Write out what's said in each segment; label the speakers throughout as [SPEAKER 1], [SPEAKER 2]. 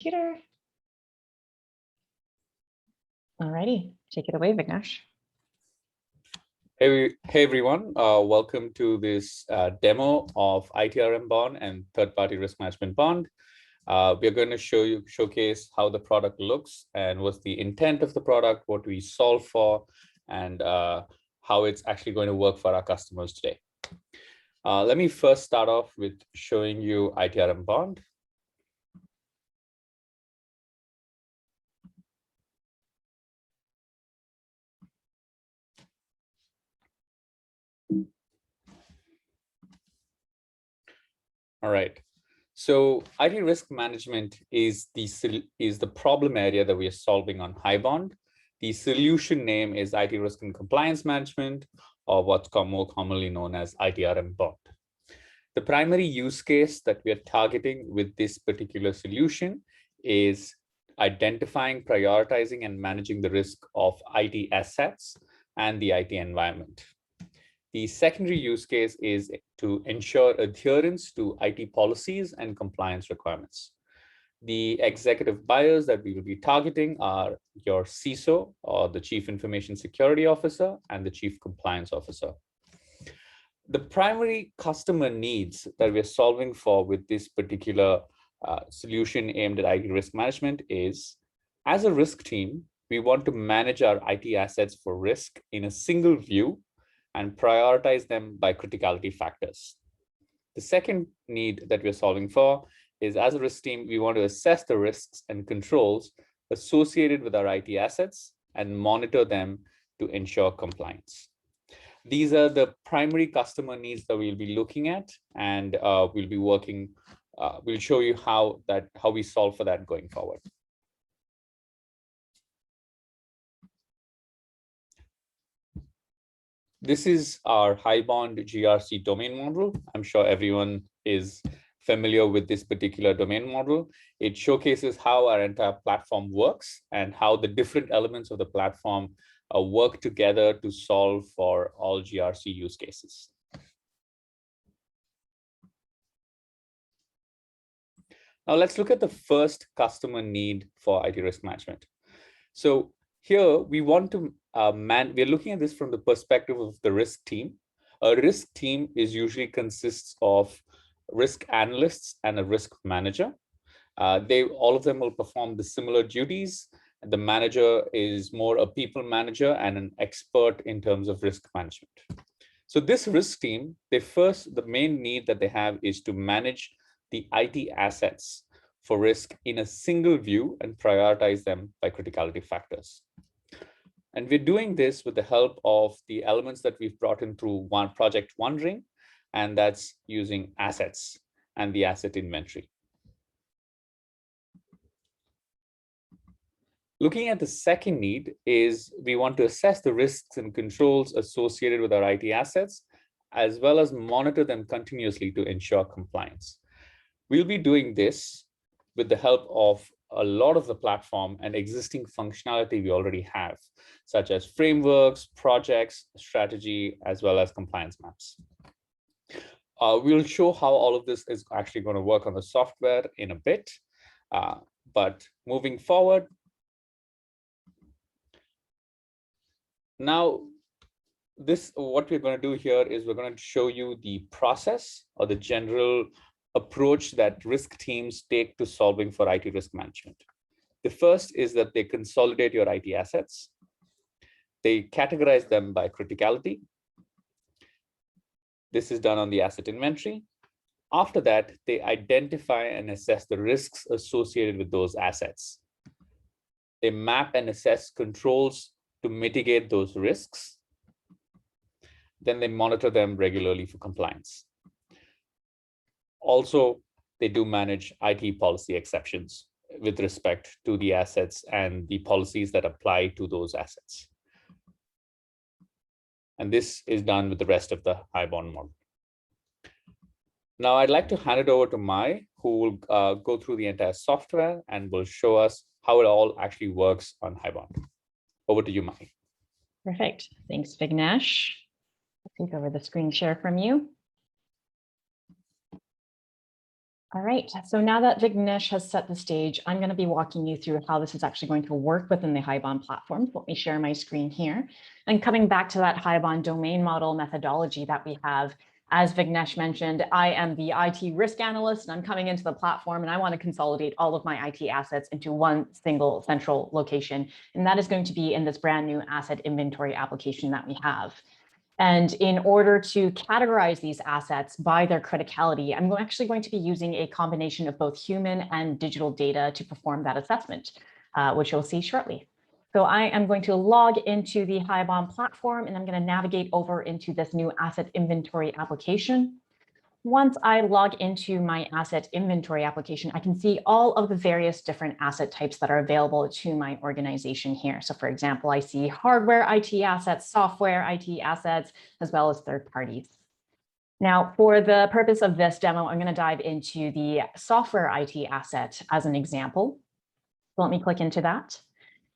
[SPEAKER 1] computer. Alrighty, take it away, Vignesh.
[SPEAKER 2] Hey everyone, welcome to this demo of ITRMBond and third-party risk management bond. We're going to showcase how the product looks and what's the intent of the product, what we solve for, and how it's actually going to work for our customers today. Let me first start off with showing you ITRMBond. All right. So IT risk management is the problem area that we are solving on HighBond. The solution name is IT risk and compliance management, or what's more commonly known as ITRMBond. The primary use case that we are targeting with this particular solution is identifying, prioritizing, and managing the risk of IT assets and the IT environment. The secondary use case is to ensure adherence to IT policies and compliance requirements. The executive buyers that we will be targeting are your CISO, or the Chief Information Security Officer, and the Chief Compliance Officer. The primary customer needs that we're solving for with this particular solution aimed at IT risk management is, as a risk team, we want to manage our IT assets for risk in a single view and prioritize them by criticality factors. The second need that we're solving for is, as a risk team, we want to assess the risks and controls associated with our IT assets and monitor them to ensure compliance. These are the primary customer needs that we'll be looking at, and we'll be working, we'll show you how we solve for that going forward. This is our HighBond GRC domain model. I'm sure everyone is familiar with this particular domain model. It showcases how our entire platform works and how the different elements of the platform work together to solve for all GRC use cases. Now let's look at the first customer need for IT risk management. So here we want to we're looking at this from the perspective of the risk team. A risk team usually consists of risk analysts and a risk manager. All of them will perform the similar duties. The manager is more a people manager and an expert in terms of risk management. So this risk team, the main need that they have is to manage the IT assets for risk in a single view and prioritize them by criticality factors. And we're doing this with the help of the elements that we've brought in through Project One Ring, and that's using assets and the asset inventory. Looking at the second need is we want to assess the risks and controls associated with our IT assets, as well as monitor them continuously to ensure compliance. We'll be doing this with the help of a lot of the platform and existing functionality we already have, such as frameworks, projects, strategy, as well as compliance maps. We'll show how all of this is actually going to work on the software in a bit, but moving forward. Now, what we're going to do here is we're going to show you the process or the general approach that risk teams take to solving for IT risk management. The first is that they consolidate your IT assets. They categorize them by criticality. This is done on the asset inventory. After that, they identify and assess the risks associated with those assets. They map and assess controls to mitigate those risks. Then they monitor them regularly for compliance. Also, they do manage IT policy exceptions with respect to the assets and the policies that apply to those assets. And this is done with the rest of the HighBond model. Now, I'd like to hand it over to Mai, who will go through the entire software and will show us how it all actually works on HighBond. Over to you, Mai.
[SPEAKER 1] Perfect. Thanks, Vignesh. I'll take over the screen share from you. All right, so now that Vignesh has set the stage, I'm going to be walking you through how this is actually going to work within the HighBond platform. Let me share my screen here. And coming back to that HighBond domain model methodology that we have, as Vignesh mentioned, I am the IT risk analyst, and I'm coming into the platform, and I want to consolidate all of my IT assets into one single central location. And that is going to be in this brand new asset inventory application that we have. And in order to categorize these assets by their criticality, I'm actually going to be using a combination of both human and digital data to perform that assessment, which you'll see shortly. So I am going to log into the HighBond platform, and I'm going to navigate over into this new asset inventory application. Once I log into my asset inventory application, I can see all of the various different asset types that are available to my organization here. So for example, I see hardware IT assets, software IT assets, as well as third parties. Now, for the purpose of this demo, I'm going to dive into the software IT asset as an example. So let me click into that.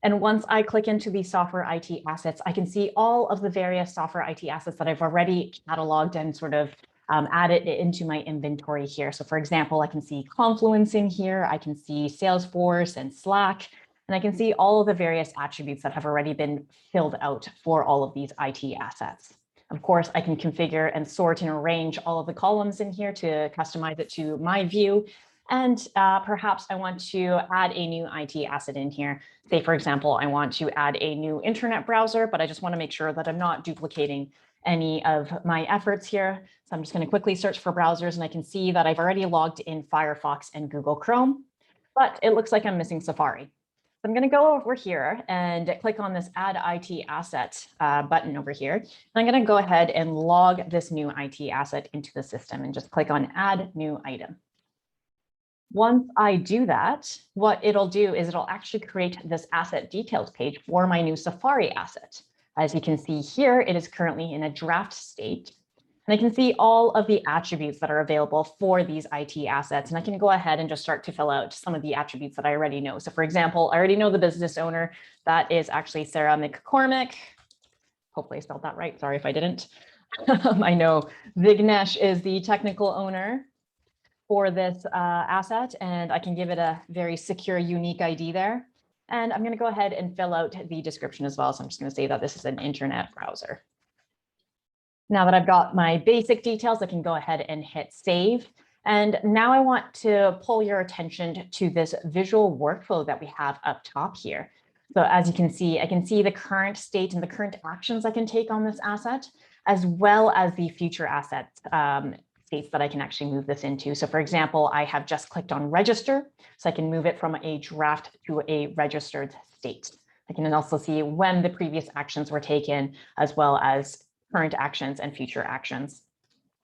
[SPEAKER 1] And once I click into the software IT assets, I can see all of the various software IT assets that I've already cataloged and sort of added into my inventory here. So for example, I can see Confluence in here, I can see Salesforce and Slack, and I can see all of the various attributes that have already been filled out for all of these IT assets. Of course, I can configure and sort and arrange all of the columns in here to customize it to my view. And perhaps I want to add a new IT asset in here. Say, for example, I want to add a new internet browser, but I just want to make sure that I'm not duplicating any of my efforts here. So I'm just going to quickly search for browsers, and I can see that I've already logged in Firefox and Google Chrome, but it looks like I'm missing Safari. So I'm going to go over here and click on this Add IT Asset button over here. And I'm going to go ahead and log this new IT asset into the system and just click on Add New Item. Once I do that, what it'll do is it'll actually create this asset details page for my new Safari asset. As you can see here, it is currently in a draft state. And I can see all of the attributes that are available for these IT assets. And I can go ahead and just start to fill out some of the attributes that I already know. So for example, I already know the business owner. That is actually Sarah McCormick. Hopefully I spelled that right. Sorry if I didn't. I know Vignesh is the technical owner for this asset, and I can give it a very secure, unique ID there. And I'm going to go ahead and fill out the description as well. So I'm just going to say that this is an internet browser. Now that I've got my basic details, I can go ahead and hit save. And now I want to pull your attention to this visual workflow that we have up top here. So as you can see, I can see the current state and the current actions I can take on this asset, as well as the future assets states that I can actually move this into. So for example, I have just clicked on register, so I can move it from a draft to a registered state. I can also see when the previous actions were taken, as well as current actions and future actions.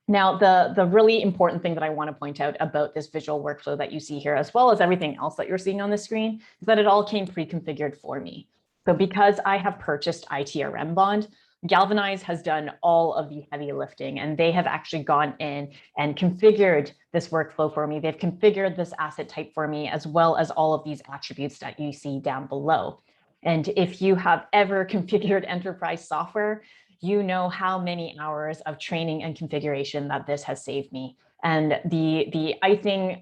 [SPEAKER 1] Now, the really important thing that I want to point out about this visual workflow that you see here, as well as everything else that you're seeing on the screen, is that it all came pre-configured for me. So because I have purchased ITRMBond, Galvanize has done all of the heavy lifting, and they have actually gone in and configured this workflow for me. They've configured this asset type for me, as well as all of these attributes that you see down below. And if you have ever configured enterprise software, you know how many hours of training and configuration that this has saved me. And the icing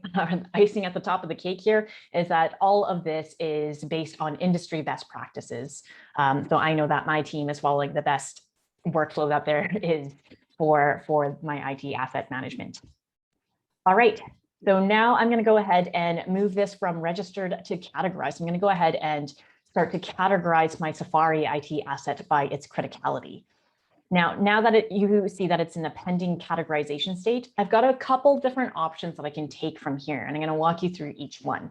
[SPEAKER 1] at the top of the cake here is that all of this is based on industry best practices. So I know that my team is following the best workflow that there is for my IT asset management. All right, so now I'm going to go ahead and move this from registered to categorized. I'm going to go ahead and start to categorize my Safari IT asset by its criticality. Now that you see that it's in a pending categorization state, I've got a couple different options that I can take from here, and I'm going to walk you through each one.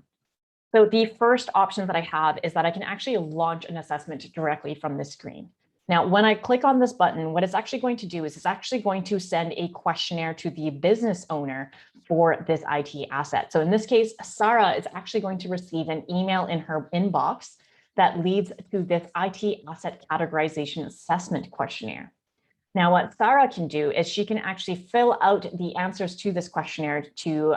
[SPEAKER 1] So the first option that I have is that I can actually launch an assessment directly from this screen. Now, when I click on this button, what it's actually going to do is it's actually going to send a questionnaire to the business owner for this IT asset. So in this case, Sarah is actually going to receive an email in her inbox that leads to this IT asset categorization assessment questionnaire. Now, what Sarah can do is she can actually fill out the answers to this questionnaire to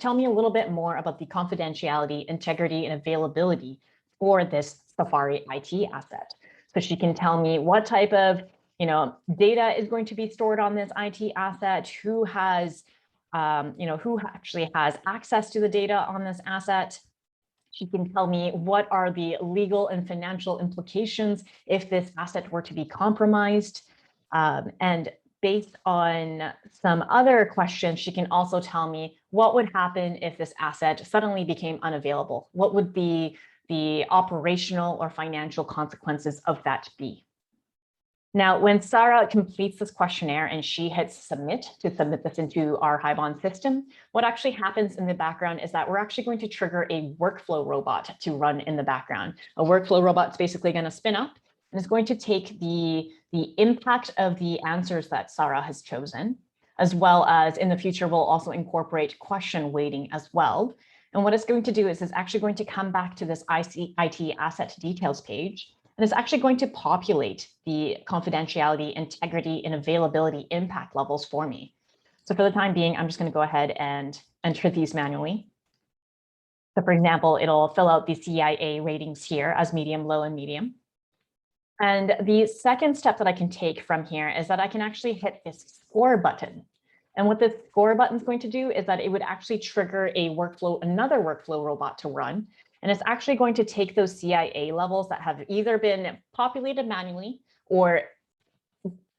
[SPEAKER 1] tell me a little bit more about the confidentiality, integrity, and availability for this Safari IT asset. So she can tell me what type of data is going to be stored on this IT asset, who has who actually has access to the data on this asset. She can tell me what are the legal and financial implications if this asset were to be compromised. And based on some other questions, she can also tell me what would happen if this asset suddenly became unavailable. What would be the operational or financial consequences of that be? Now, when Sarah completes this questionnaire and she hits submit to submit this into our HighBond system, what actually happens in the background is that we're actually going to trigger a workflow robot to run in the background. A workflow robot is basically going to spin up and is going to take the impact of the answers that Sarah has chosen, as well as in the future, we'll also incorporate question weighting as well. And what it's going to do is it's actually going to come back to this IT asset details page. And it's actually going to populate the confidentiality, integrity, and availability impact levels for me. So for the time being, I'm just going to go ahead and enter these manually. So for example, it'll fill out the CIA ratings here as medium, low, and medium. And the second step that I can take from here is that I can actually hit this score button. And what this score button is going to do is that it would actually trigger another workflow robot to run. And it's actually going to take those CIA levels that have either been populated manually or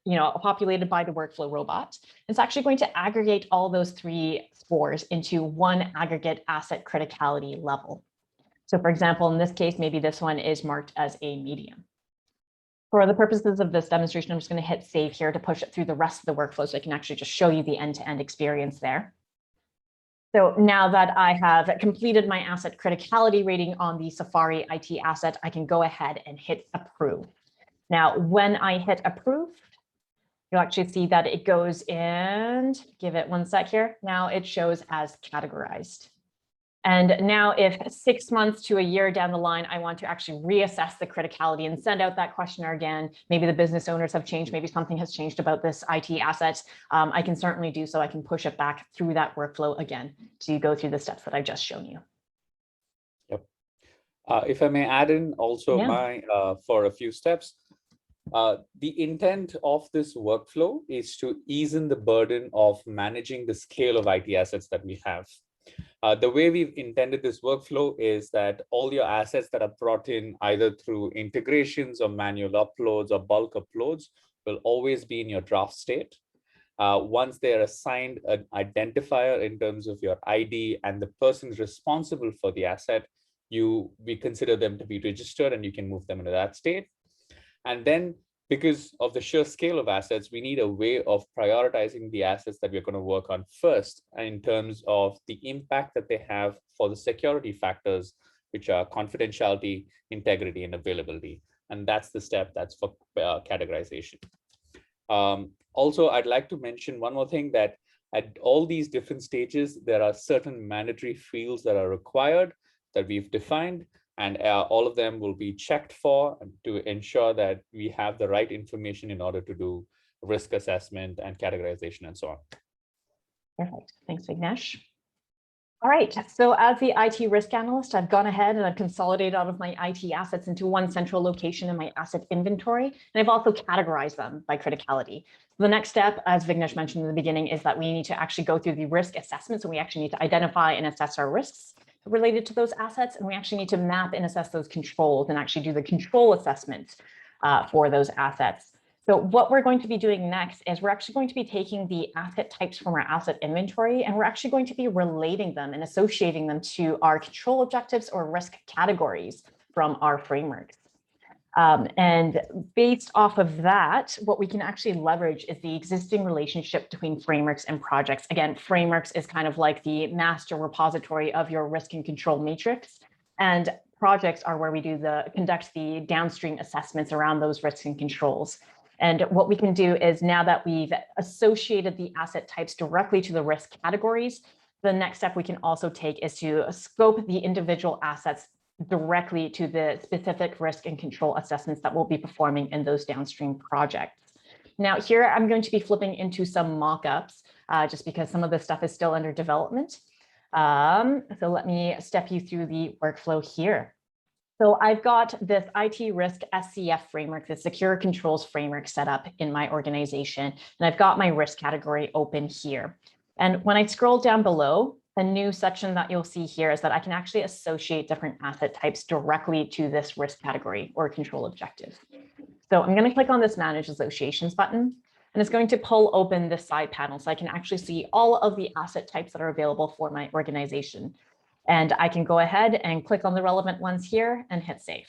[SPEAKER 1] populated by the workflow robot. It's actually going to aggregate all those three scores into one aggregate asset criticality level. So for example, in this case, maybe this one is marked as a medium. For the purposes of this demonstration, I'm just going to hit save here to push it through the rest of the workflow so I can actually just show you the end-to-end experience there. So now that I have completed my asset criticality rating on the Safari IT asset, I can go ahead and hit approve. Now, when I hit approve, you'll actually see that it goes and give it 1 sec here. Now it shows as categorized. And now if 6 months to a year down the line, I want to actually reassess the criticality and send out that questionnaire again, maybe the business owners have changed, maybe something has changed about this IT asset, I can certainly do so. I can push it back through that workflow again to go through the steps that I've just shown you.
[SPEAKER 2] Yep. If I may add in also for a few steps, the intent of this workflow is to ease in the burden of managing the scale of IT assets that we have. The way we've intended this workflow is that all your assets that are brought in either through integrations or manual uploads or bulk uploads will always be in your draft state. Once they're assigned an identifier in terms of your ID and the person responsible for the asset, we consider them to be registered and you can move them into that state. And then because of the sheer scale of assets, we need a way of prioritizing the assets that we're going to work on first in terms of the impact that they have for the security factors, which are confidentiality, integrity, and availability. And that's the step that's for categorization. Also, I'd like to mention one more thing, that at all these different stages, there are certain mandatory fields that are required that we've defined. And all of them will be checked for to ensure that we have the right information in order to do risk assessment and categorization and so on.
[SPEAKER 1] Perfect. Thanks, Vignesh. All right. So as the IT risk analyst, I've gone ahead and I've consolidated all of my IT assets into one central location in my asset inventory. And I've also categorized them by criticality. The next step, as Vignesh mentioned in the beginning, is that we need to actually go through the risk assessment. So we actually need to identify and assess our risks related to those assets, and we actually need to map and assess those controls and actually do the control assessment for those assets. So what we're going to be doing next is we're actually going to be taking the asset types from our asset inventory, and we're actually going to be relating them and associating them to our control objectives or risk categories from our frameworks. And based off of that, what we can actually leverage is the existing relationship between frameworks and projects. Again, frameworks is kind of like the master repository of your risk and control matrix. And projects are where we conduct the downstream assessments around those risks and controls. And what we can do is, now that we've associated the asset types directly to the risk categories, the next step we can also take is to scope the individual assets directly to the specific risk and control assessments that we'll be performing in those downstream projects. Now here, I'm going to be flipping into some mock-ups just because some of this stuff is still under development. So let me step you through the workflow here. So I've got this IT risk SCF framework, the secure controls framework set up in my organization, and I've got my risk category open here. And when I scroll down below, a new section that you'll see here is that I can actually associate different asset types directly to this risk category or control objective. So I'm going to click on this Manage Associations button, and it's going to pull open this side panel so I can actually see all of the asset types that are available for my organization. And I can go ahead and click on the relevant ones here and hit save.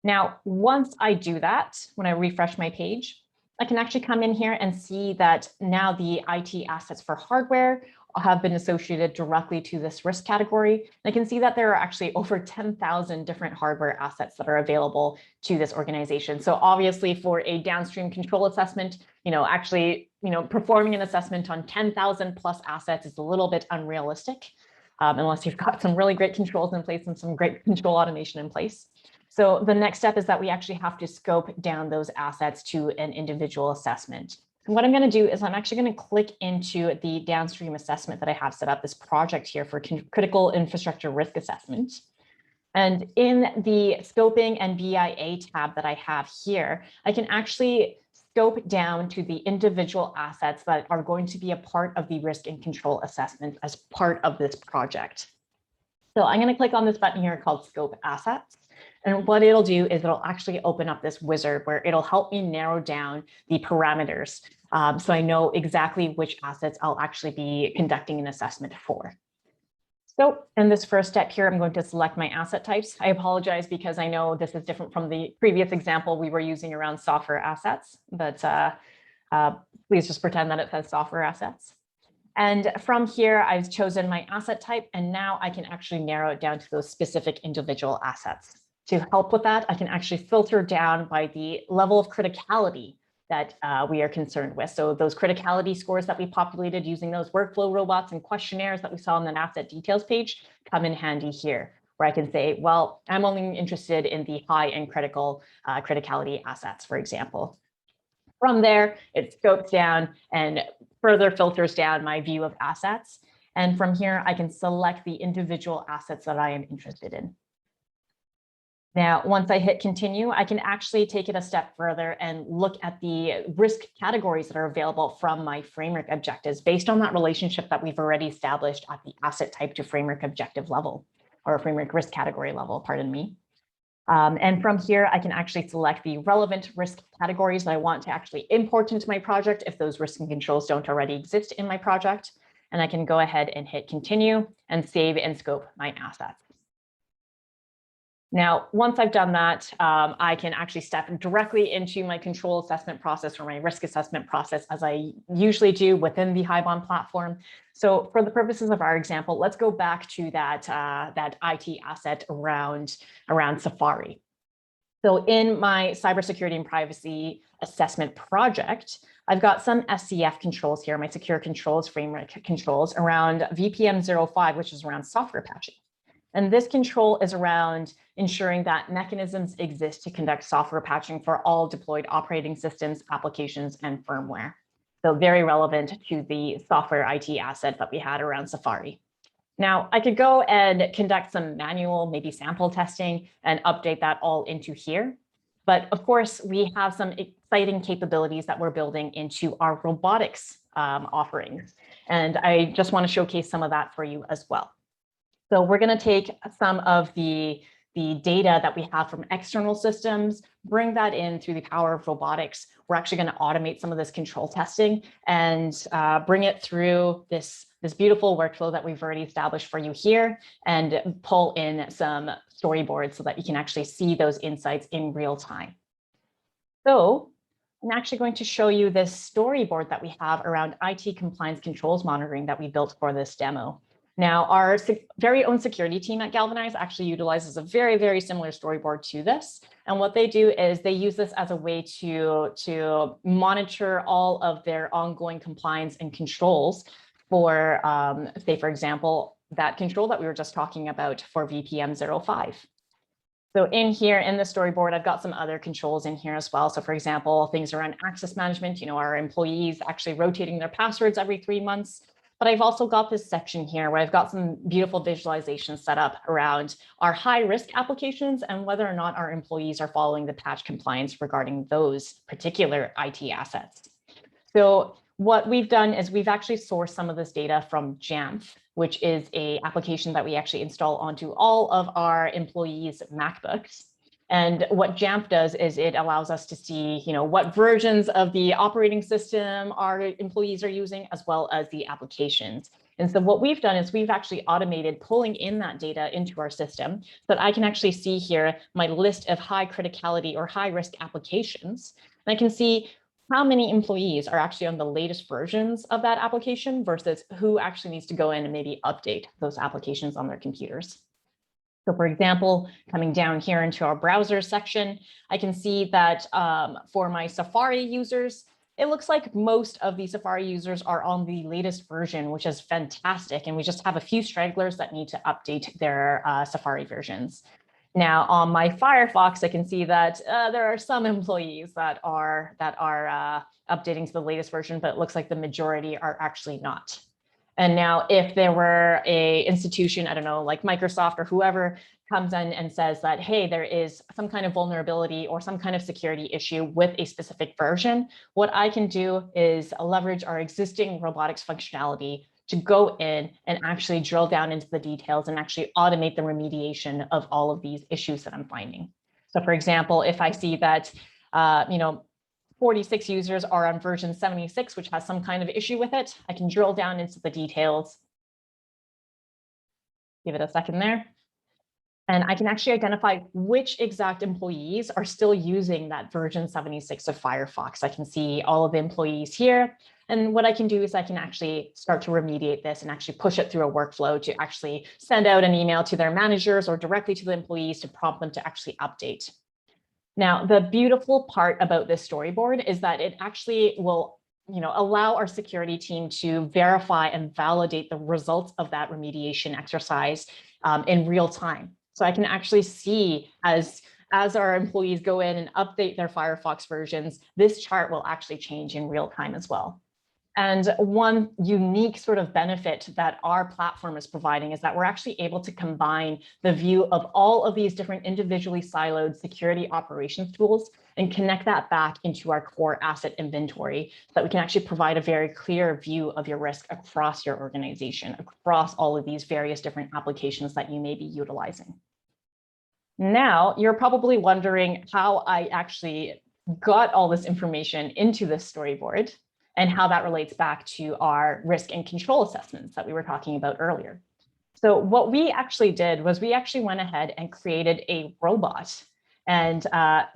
[SPEAKER 1] Now, once I do that, when I refresh my page, I can actually come in here and see that now the IT assets for hardware have been associated directly to this risk category. And I can see that there are actually over 10,000 different hardware assets that are available to this organization. So obviously for a downstream control assessment, performing an assessment on 10,000 plus assets is a little bit unrealistic, unless you've got some really great controls in place and some great control automation in place. So the next step is that we actually have to scope down those assets to an individual assessment. And what I'm going to do is I'm actually going to click into the downstream assessment that I have set up, this project here for critical infrastructure risk assessment. And in the scoping and BIA tab that I have here, I can actually scope down to the individual assets that are going to be a part of the risk and control assessment as part of this project. So I'm going to click on this button here called Scope Assets. And what it'll do is it'll actually open up this wizard where it'll help me narrow down the parameters. So I know exactly which assets I'll actually be conducting an assessment for. So in this first step here, I'm going to select my asset types. I apologize because I know this is different from the previous example we were using around software assets, but please just pretend that it says software assets. And from here, I've chosen my asset type, and now I can actually narrow it down to those specific individual assets. To help with that, I can actually filter down by the level of criticality that we are concerned with. So those criticality scores that we populated using those workflow robots and questionnaires that we saw on the asset details page come in handy here, where I can say, well, I'm only interested in the high and critical criticality assets, for example. From there, it scopes down and further filters down my view of assets. And from here, I can select the individual assets that I am interested in. Now, once I hit continue, I can actually take it a step further and look at the risk categories that are available from my framework objectives based on that relationship that we've already established at the asset type to framework objective level, or framework risk category level, pardon me. And from here, I can actually select the relevant risk categories that I want to actually import into my project if those risk and controls don't already exist in my project. And I can go ahead and hit continue and save and scope my assets. Now, once I've done that, I can actually step directly into my control assessment process or my risk assessment process as I usually do within the HighBond platform. So for the purposes of our example, let's go back to that IT asset around Safari. So in my cybersecurity and privacy assessment project, I've got some SCF controls here, my secure controls framework controls around VPM05, which is around software patching. And this control is around ensuring that mechanisms exist to conduct software patching for all deployed operating systems, applications, and firmware. So very relevant to the software IT asset that we had around Safari. Now, I could go and conduct some manual, maybe sample testing and update that all into here. But of course, we have some exciting capabilities that we're building into our robotics offerings. And I just want to showcase some of that for you as well. So we're going to take some of the data that we have from external systems, bring that in through the power of robotics. We're actually going to automate some of this control testing and bring it through this beautiful workflow that we've already established for you here and pull in some storyboards so that you can actually see those insights in real time. So I'm actually going to show you this storyboard that we have around IT compliance controls monitoring that we built for this demo. Now, our very own security team at Galvanize actually utilizes a very, very similar storyboard to this. And what they do is they use this as a way to monitor all of their ongoing compliance and controls for, say, for example, that control that we were just talking about for VPM05. So in here, in the storyboard, I've got some other controls in here as well. So for example, things around access management, our employees actually rotating their passwords every 3 months. But I've also got this section here where I've got some beautiful visualizations set up around our high risk applications and whether or not our employees are following the patch compliance regarding those particular IT assets. So what we've done is we've actually sourced some of this data from Jamf, which is an application that we actually install onto all of our employees' MacBooks. And what Jamf does is it allows us to see, what versions of the operating system our employees are using, as well as the applications. And so what we've done is we've actually automated pulling in that data into our system so that I can actually see here my list of high criticality or high risk applications. And I can see how many employees are actually on the latest versions of that application versus who actually needs to go in and maybe update those applications on their computers. So for example, coming down here into our browser section, I can see that for my Safari users, it looks like most of the Safari users are on the latest version, which is fantastic. And we just have a few stragglers that need to update their Safari versions. Now on my Firefox, I can see that there are some employees that are updating to the latest version, but it looks like the majority are actually not. And now if there were a institution, I don't know, like Microsoft or whoever comes in and says that, hey, there is some kind of vulnerability or some kind of security issue with a specific version, what I can do is leverage our existing robotics functionality to go in and actually drill down into the details and actually automate the remediation of all of these issues that I'm finding. So for example, if I see that, 46 users are on version 76, which has some kind of issue with it, I can drill down into the details. Give it a second there. And I can actually identify which exact employees are still using that version 76 of Firefox. I can see all of the employees here. And what I can do is I can actually start to remediate this and actually push it through a workflow to actually send out an email to their managers or directly to the employees to prompt them to actually update. Now, the beautiful part about this storyboard is that it actually will allow our security team to verify and validate the results of that remediation exercise in real time. So I can actually see as our employees go in and update their Firefox versions, this chart will actually change in real time as well. And one unique sort of benefit that our platform is providing is that we're actually able to combine the view of all of these different individually siloed security operations tools and connect that back into our core asset inventory so that we can actually provide a very clear view of your risk across your organization, across all of these various different applications that you may be utilizing. Now, you're probably wondering how I actually got all this information into this storyboard and how that relates back to our risk and control assessments that we were talking about earlier. So what we actually did was we actually went ahead and created a robot. And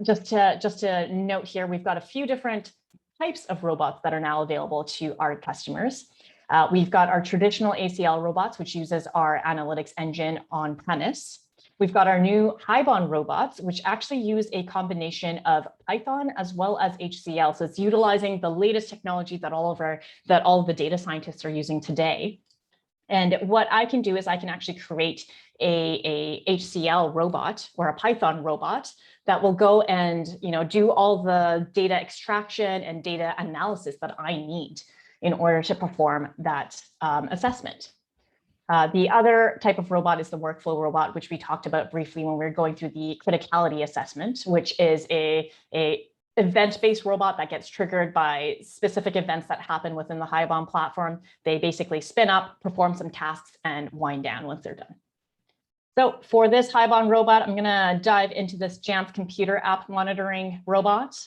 [SPEAKER 1] just to note here, we've got a few different types of robots that are now available to our customers. We've got our traditional ACL robots, which uses our analytics engine on premise. We've got our new HighBond robots, which actually use a combination of Python as well as HCL. So it's utilizing the latest technology that all of the data scientists are using today. And what I can do is I can actually create a HCL robot or a Python robot that will go and do all the data extraction and data analysis that I need in order to perform that assessment. The other type of robot is the workflow robot, which we talked about briefly when we were going through the criticality assessment, which is a event-based robot that gets triggered by specific events that happen within the HighBond platform. They basically spin up, perform some tasks, and wind down once they're done. So for this HighBond robot, I'm going to dive into this Jamf computer app monitoring robot.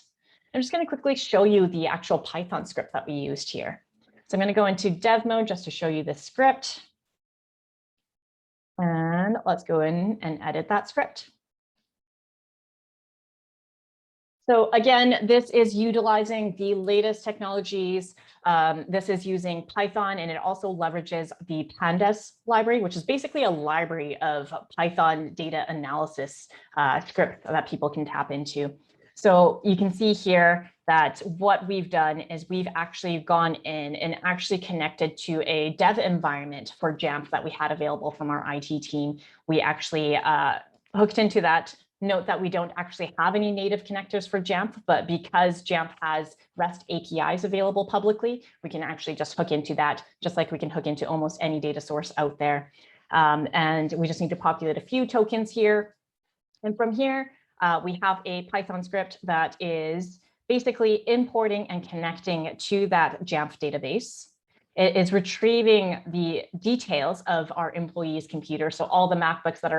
[SPEAKER 1] I'm just going to quickly show you the actual Python script that we used here. So I'm going to go into dev mode just to show you this script. And let's go in and edit that script. So again, this is utilizing the latest technologies. This is using Python, and it also leverages the Pandas library, which is basically a library of Python data analysis scripts that people can tap into. So you can see here that what we've done is we've actually gone in and actually connected to a dev environment for Jamf that we had available from our IT team. We actually hooked into that. Note that we don't actually have any native connectors for Jamf, but because Jamf has REST APIs available publicly, we can actually just hook into that, just like we can hook into almost any data source out there. And we just need to populate a few tokens here. And from here, we have a Python script that is basically importing and connecting to that Jamf database. It is retrieving the details of our employees' computer. So all the MacBooks that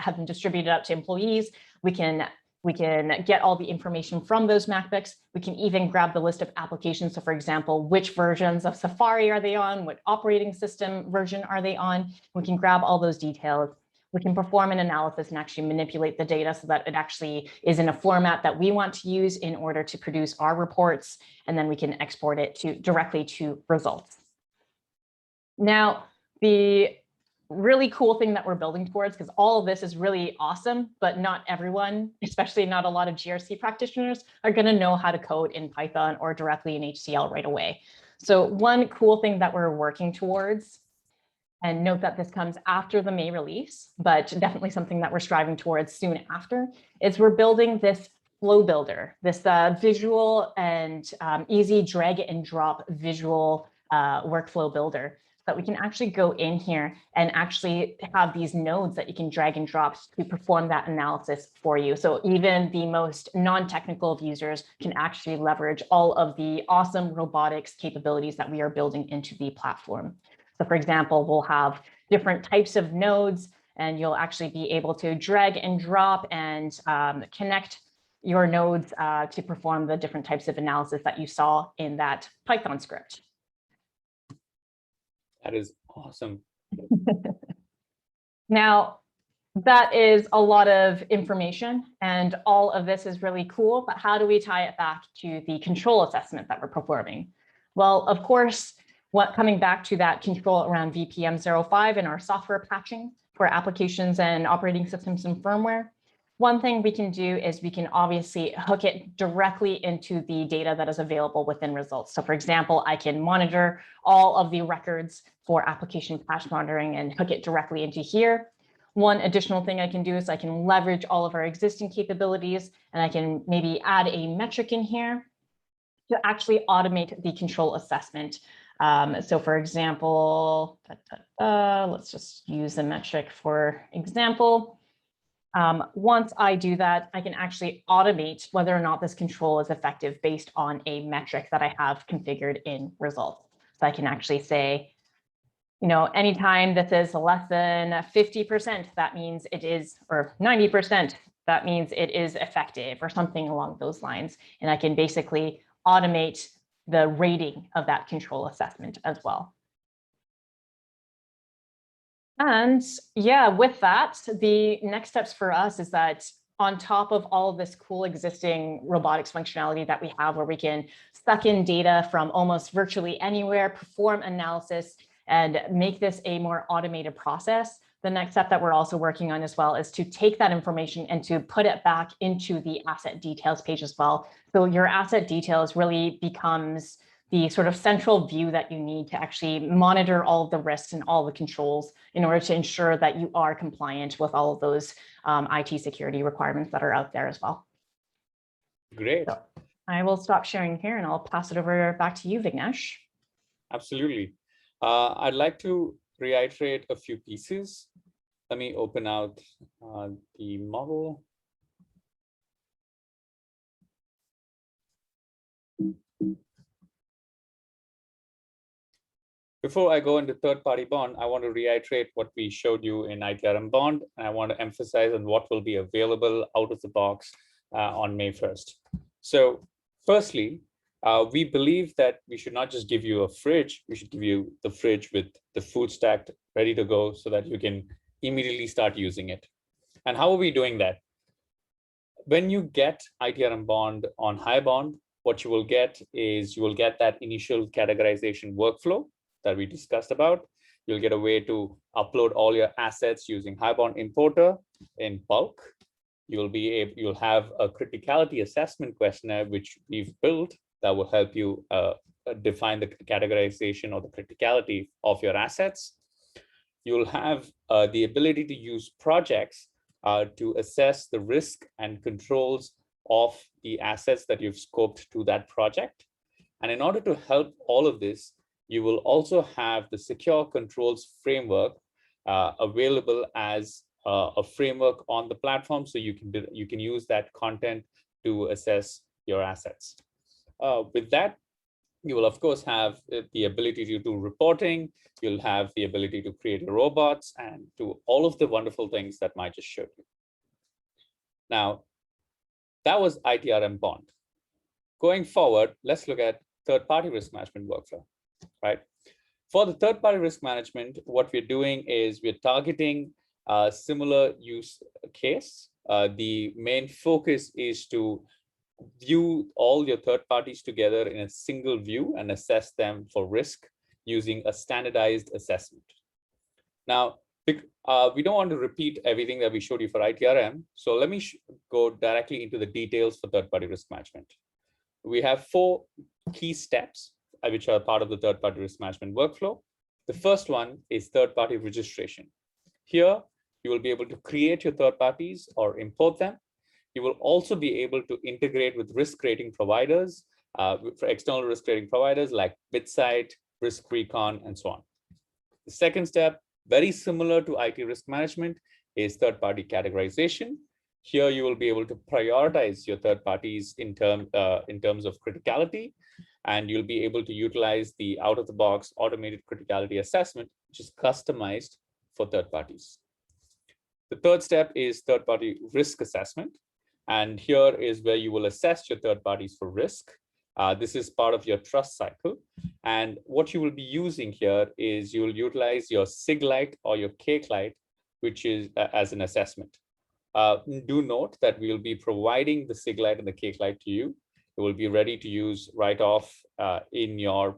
[SPEAKER 1] have been distributed out to employees, we can get all the information from those MacBooks. We can even grab the list of applications. So for example, which versions of Safari are they on? What operating system version are they on? We can grab all those details. We can perform an analysis and actually manipulate the data so that it actually is in a format that we want to use in order to produce our reports. And then we can export it directly to results. Now, the really cool thing that we're building towards, because all of this is really awesome, but not everyone, especially not a lot of GRC practitioners, are going to know how to code in Python or directly in HCL right away. So one cool thing that we're working towards, and note that this comes after the May release, but definitely something that we're striving towards soon after, is we're building this flow builder, this visual and easy drag and drop visual workflow builder, that we can actually go in here and actually have these nodes that you can drag and drop to perform that analysis for you. So even the most non-technical of users can actually leverage all of the awesome robotics capabilities that we are building into the platform. So for example, we'll have different types of nodes, and you'll actually be able to drag and drop and connect your nodes to perform the different types of analysis that you saw in that Python script.
[SPEAKER 2] That is awesome.
[SPEAKER 1] Now, that is a lot of information, and all of this is really cool, but how do we tie it back to the control assessment that we're performing? Well, of course, coming back to that control around VPM 05 in our software patching for applications and operating systems and firmware, one thing we can do is we can obviously hook it directly into the data that is available within results. So for example, I can monitor all of the records for application patch monitoring and hook it directly into here. One additional thing I can do is I can leverage all of our existing capabilities, and I can maybe add a metric in here to actually automate the control assessment. So for example, let's just use a metric for example. Once I do that, I can actually automate whether or not this control is effective based on a metric that I have configured in results. So I can actually say, anytime this is less than 50%, that means it is, or 90%, that means it is effective, or something along those lines. And I can basically automate the rating of that control assessment as well. And yeah, with that, the next steps for us is that on top of all of this cool existing robotics functionality that we have, where we can suck in data from almost virtually anywhere, perform analysis, and make this a more automated process, the next step that we're also working on as well is to take that information and to put it back into the asset details page as well. So your asset details really becomes the sort of central view that you need to actually monitor all of the risks and all the controls in order to ensure that you are compliant with all of those IT security requirements that are out there as well.
[SPEAKER 2] Great.
[SPEAKER 1] So I will stop sharing here and I'll pass it over back to you, Vignesh.
[SPEAKER 2] Absolutely. I'd like to reiterate a few pieces. Let me open out the model. Before I go into third-party bond, I want to reiterate what we showed you in ITRMBond, and I want to emphasize on what will be available out of the box on May 1st. So firstly, we believe that we should not just give you a fridge, we should give you the fridge with the food stacked ready to go so that you can immediately start using it. And how are we doing that? When you get ITRMBond on HighBond, what you will get is you will get that initial categorization workflow that we discussed about. You'll get a way to upload all your assets using HighBond importer in bulk. You'll have a criticality assessment questionnaire, which we've built that will help you define the categorization or the criticality of your assets. You'll have the ability to use projects to assess the risk and controls of the assets that you've scoped to that project. And in order to help all of this, you will also have the secure controls framework available as a framework on the platform. So you can use that content to assess your assets. With that, you will of course have the ability to do reporting. You'll have the ability to create your robots and do all of the wonderful things that Mai just showed you. Now, that was ITRMBond. Going forward, let's look at third-party risk management workflow, right? For the third-party risk management, what we're doing is we're targeting a similar use case. The main focus is to view all your third parties together in a single view and assess them for risk using a standardized assessment. Now, we don't want to repeat everything that we showed you for ITRM. So let me go directly into the details for third-party risk management. We have 4 key steps which are part of the third-party risk management workflow. The first one is third-party registration. Here, you will be able to create your third parties or import them. You will also be able to integrate with risk rating providers, for external risk rating providers like BitSight, Risk Recon, and so on. The second step, very similar to IT risk management, is third-party categorization. Here, you will be able to prioritize your third parties in terms of criticality, and you'll be able to utilize the out-of-the-box automated criticality assessment, which is customized for third parties. The third step is third-party risk assessment. And here is where you will assess your third parties for risk. This is part of your trust cycle. And what you will be using here is you will utilize your SIG-Lite or your CAKE-Lite, which is as an assessment. Do note that we will be providing the SIG-Lite and the CAKE-Lite to you. It will be ready to use right off in your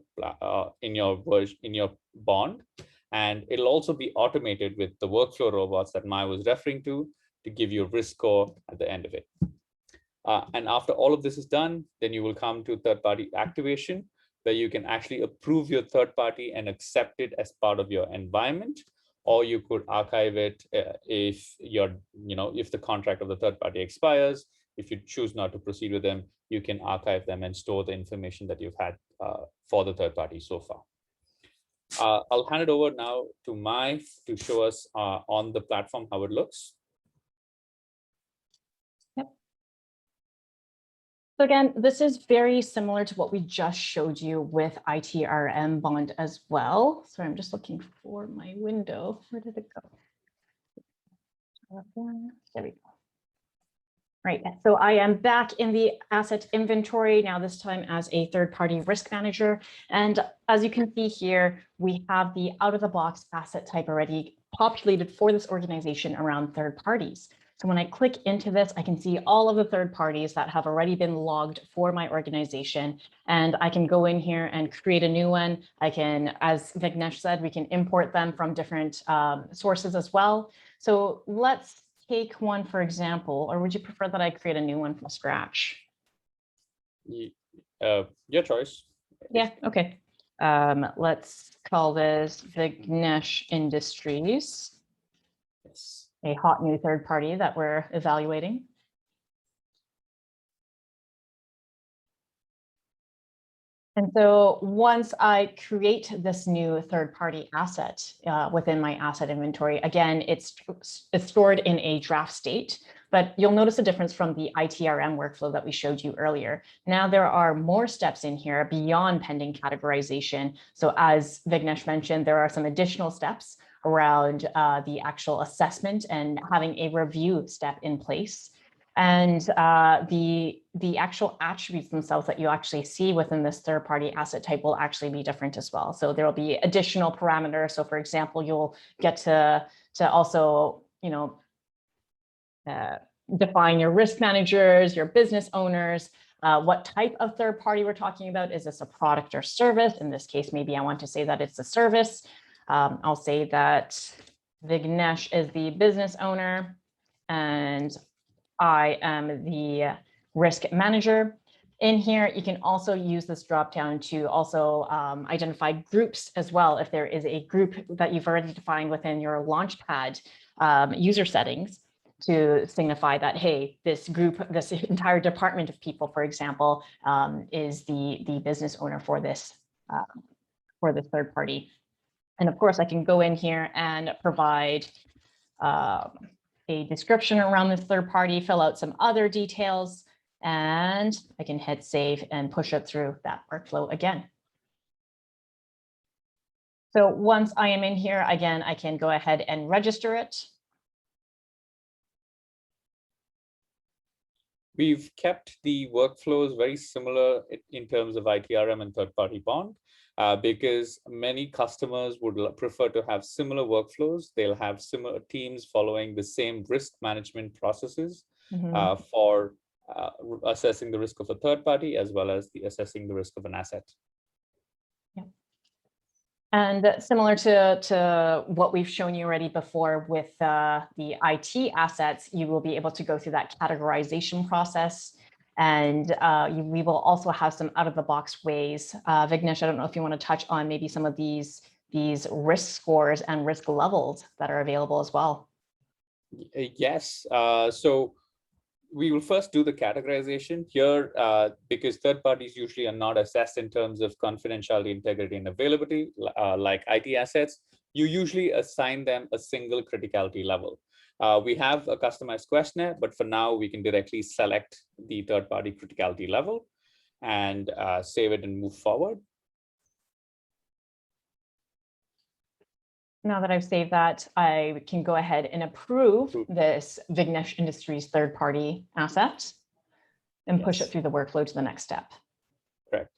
[SPEAKER 2] bond. And it'll also be automated with the workflow robots that Mai was referring to give you a risk score at the end of it. And after all of this is done, then you will come to third-party activation, where you can actually approve your third party and accept it as part of your environment, or you could archive it if the contract of the third party expires. If you choose not to proceed with them, you can archive them and store the information that you've had for the third party so far. I'll hand it over now to Mai to show us on the platform how it looks.
[SPEAKER 1] So again, this is very similar to what we just showed you with ITRMBond as well. So I'm just looking for my window. Where did it go? There we go. Right, so I am back in the asset inventory now, this time as a third-party risk manager. And as you can see here, we have the out-of-the-box asset type already populated for this organization around third parties. So when I click into this, I can see all of the third parties that have already been logged for my organization. And I can go in here and create a new one. I can, as Vignesh said, we can import them from different sources as well. So let's take one, for example, or would you prefer that I create a new one from scratch?
[SPEAKER 2] Your choice.
[SPEAKER 1] Yeah, okay. Let's call this Vignesh Industries.
[SPEAKER 2] Yes.
[SPEAKER 1] A hot new third party that we're evaluating. And so once I create this new third-party asset within my asset inventory, again, it's stored in a draft state, but you'll notice a difference from the ITRM workflow that we showed you earlier. Now there are more steps in here beyond pending categorization. So as Vignesh mentioned, there are some additional steps around the actual assessment and having a review step in place. And the actual attributes themselves that you actually see within this third-party asset type will actually be different as well. So there will be additional parameters. So for example, you'll get to also, define your risk managers, your business owners, what type of third party we're talking about. Is this a product or service? In this case, maybe I want to say that it's a service. I'll say that Vignesh is the business owner and I am the risk manager. In here, you can also use this dropdown to also identify groups as well. If there is a group that you've already defined within your Launchpad user settings to signify that, hey, this group, this entire department of people, for example, is the business owner for this third party. And of course, I can go in here and provide a description around this third party, fill out some other details. And I can hit save and push it through that workflow again. So once I am in here, again, I can go ahead and register it.
[SPEAKER 2] We've kept the workflows very similar in terms of ITRM and third-party bond, because many customers would prefer to have similar workflows. They'll have similar teams following the same risk management processes for assessing the risk of a third party, as well as assessing the risk of an asset.
[SPEAKER 1] And similar to what we've shown you already before with the IT assets, you will be able to go through that categorization process. And we will also have some out-of-the-box ways. Vignesh, I don't know if you want to touch on maybe some of these risk scores and risk levels that are available as well.
[SPEAKER 2] Yes. So we will first do the categorization here, because third parties usually are not assessed in terms of confidentiality, integrity, and availability, like IT assets. You usually assign them a single criticality level. We have a customized questionnaire, but for now, we can directly select the third-party criticality level and save it and move forward.
[SPEAKER 1] Now that I've saved that, I can go ahead and approve this Vignesh Industries third-party asset and push it through the workflow to the next step.
[SPEAKER 2] Correct.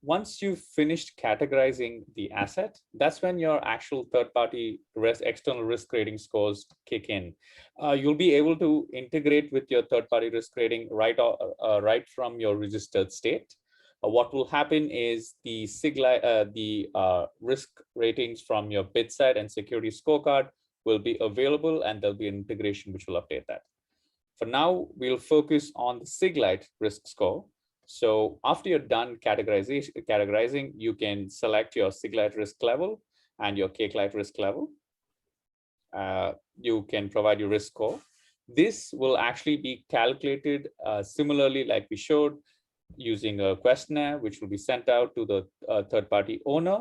[SPEAKER 2] Once you've finished categorizing the asset, that's when your actual third-party external risk rating scores kick in. You'll be able to integrate with your third-party risk rating right from your registered state. What will happen is the risk ratings from your bid side and security scorecard will be available, and there'll be an integration which will update that. For now, we'll focus on the SIGLite risk score. So after you're done categorizing, you can select your SIGLite risk level and your CakeLite risk level. You can provide your risk score. This will actually be calculated similarly like we showed, using a questionnaire, which will be sent out to the third-party owner.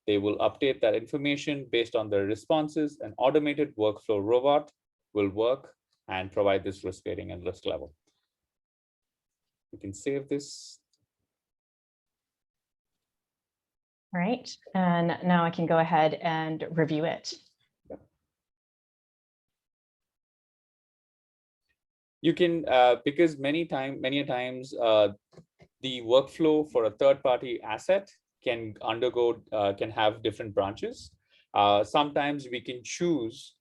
[SPEAKER 2] They will update that information based on their responses. An automated workflow robot will work and provide this risk rating and risk level. We can save this.
[SPEAKER 1] All right, and now I can go ahead and review it.
[SPEAKER 2] You can, because many times the workflow for a third-party asset can have different branches. Sometimes we can choose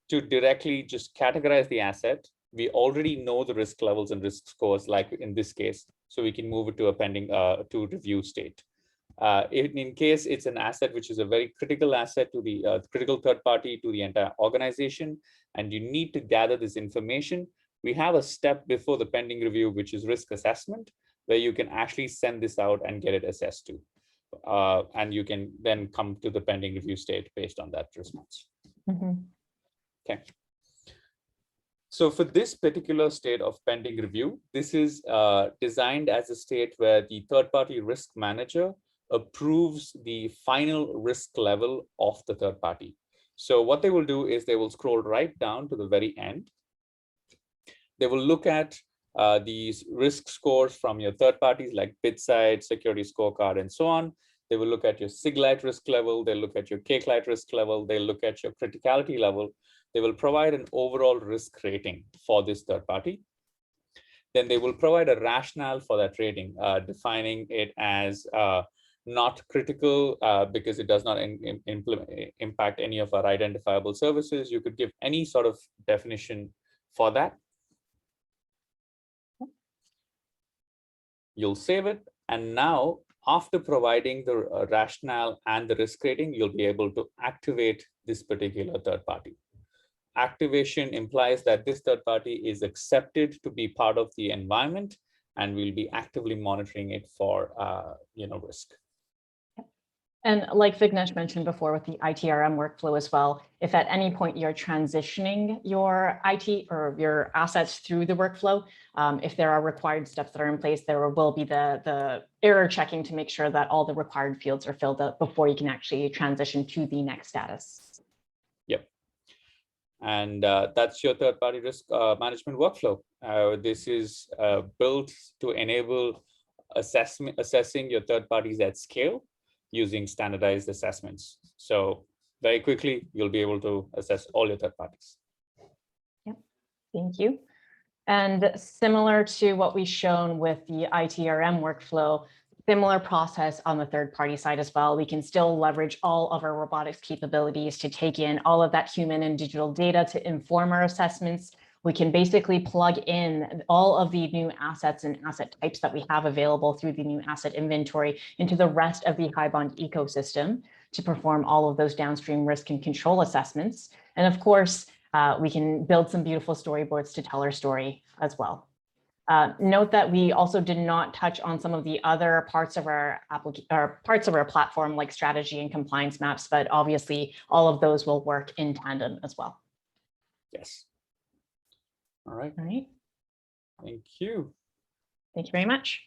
[SPEAKER 2] to directly just categorize the asset. We already know the risk levels and risk scores, like in this case, so we can move it to a pending to review state. In case it's an asset which is a very critical asset to the critical third party to the entire organization, and you need to gather this information, we have a step before the pending review, which is risk assessment, where you can actually send this out and get it assessed to. And you can then come to the pending review state based on that response. Okay. So for this particular state of pending review, this is designed as a state where the third-party risk manager approves the final risk level of the third party. So what they will do is they will scroll right down to the very end. They will look at these risk scores from your third parties like bid side, security scorecard, and so on. They will look at your SIGLite risk level. They'll look at your CakeLite risk level. They'll look at your criticality level. They will provide an overall risk rating for this third party. Then they will provide a rationale for that rating, defining it as not critical because it does not impact any of our identifiable services. You could give any sort of definition for that. You'll save it. And now, after providing the rationale and the risk rating, you'll be able to activate this particular third party. Activation implies that this third party is accepted to be part of the environment, and we'll be actively monitoring it for risk.
[SPEAKER 1] And like Vignesh mentioned before with the ITRM workflow as well, if at any point you're transitioning your IT or your assets through the workflow, if there are required steps that are in place, there will be the error checking to make sure that all the required fields are filled up before you can actually transition to the next status.
[SPEAKER 2] Yep. And that's your third-party risk management workflow. This is built to enable assessing your third parties at scale using standardized assessments. So very quickly, you'll be able to assess all your third parties.
[SPEAKER 1] Yep, thank you. And similar to what we've shown with the ITRM workflow, similar process on the third-party side as well. We can still leverage all of our robotics capabilities to take in all of that human and digital data to inform our assessments. We can basically plug in all of the new assets and asset types that we have available through the new asset inventory into the rest of the HighBond ecosystem to perform all of those downstream risk and control assessments. And of course, we can build some beautiful storyboards to tell our story as well. Note that we also did not touch on some of the other parts of our platform, like strategy and compliance maps, but obviously all of those will work in tandem as well.
[SPEAKER 2] Yes. All right.
[SPEAKER 1] All right.
[SPEAKER 2] Thank you.
[SPEAKER 1] Thank you very much.